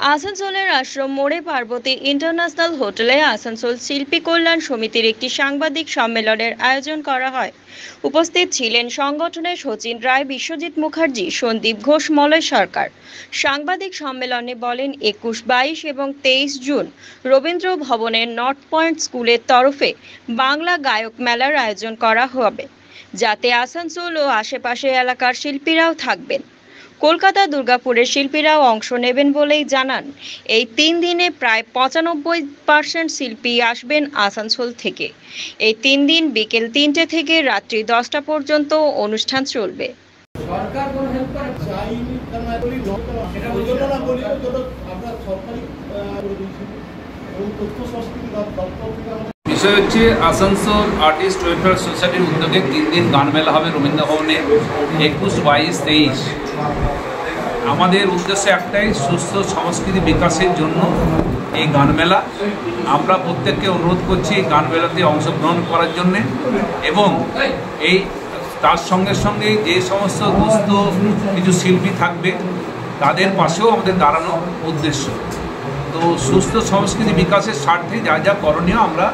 আসানসোলের আশ্রম মোড়ে পার্বতী ইন্টারন্যাশনাল হোটেলে আসানসোল শিল্পী কল্যাণ সমিতির একটি সাংবাদিক সম্মেলনের আয়োজন করা হয়। উপস্থিত ছিলেন সংগঠনের সচিন রায়, বিশ্বজিৎ মুখার্জি, সন্দীপ ঘোষ, মলয় সরকার। সাংবাদিক সম্মেলনে বলেন, 21, 22 এবং 23 জুন রবীন্দ্র ভবনের নর্থ পয়েন্ট স্কুলের তরফে বাংলা গায়ক মেলার আয়োজন করা হবে, যাতে আসানসোল ও আশেপাশে এলাকার শিল্পীরাও থাকবেন। কলকাতা, দুর্গাপুরের শিল্পীরাও অংশ নেবেন বলেই জানান। এই 3 দিনে প্রায় 95% শিল্পী আসবেন আসানসোল থেকে। এই 3 দিন বিকেল 3টে থেকে রাত্রি 10টা পর্যন্ত অনুষ্ঠান চলবে। বিষয় হচ্ছে আসানসোল আর্টিস্ট ওয়েলফেয়ার সোসাইটির উদ্যোগে 3 দিন গান মেলা হবে রবীন্দ্র ভবনে 21, 22, 23। আমাদের উদ্দেশ্য একটাই, সুস্থ সংস্কৃতি বিকাশের জন্য এই গান মেলা। আমরা প্রত্যেককে অনুরোধ করছি এই গান মেলাতে অংশগ্রহণ করার জন্যে, এবং এই তার সঙ্গে সঙ্গে যে সমস্ত দুস্থ কিছু শিল্পী থাকবে তাদের পাশেও আমাদের দাঁড়ানো উদ্দেশ্য। তো সুস্থ সংস্কৃতি বিকাশের স্বার্থে যা যা করণীয় আমরা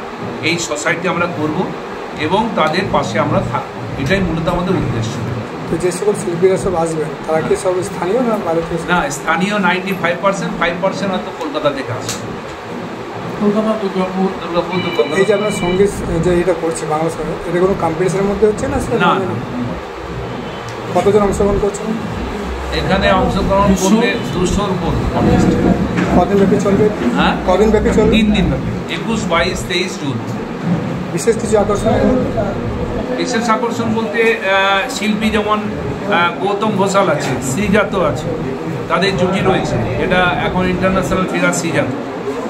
এই সোসাইটি আমরা করব এবং তাদের পাশে আমরা থাকব, এটাই মূলত আমাদের উদ্দেশ্য। তো যে সকল শিল্পীরা সব আসবেন তারা কি সব স্থানীয় না বাইরে থেকে? না, স্থানীয় 95%, 5% হয়তো কলকাতা থেকে আসে। কলকাতা, দুর্গাপুর। এই যে আপনার সঙ্গীত যে এটা করছে বাংলা সঙ্গীত, এটা কোনো কম্পিটিশনের মধ্যে হচ্ছে না? না। কতজন অংশগ্রহণ করছেন এখানে? অংশগ্রহণ করবে 200-র উপর। কদিন ব্যাপী চলবে? হ্যাঁ, কদিন ব্যাপী চলবে? 3 দিন ব্যাপী, 21, 22, 23 জুন। বিশেষ কিছু আকর্ষণ? বিশেষ আকর্ষণ বলতে শিল্পী যেমন গৌতম ঘোষাল আছে, শ্রীজাত আছে, তাদের জুটি রয়েছে, এটা এখন ইন্টারন্যাশনাল ফিগার শ্রীজাত।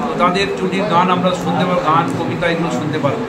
তো তাদের জুটির গান আমরা শুনতে পারবো, গান, কবিতা এগুলো শুনতে পারবো।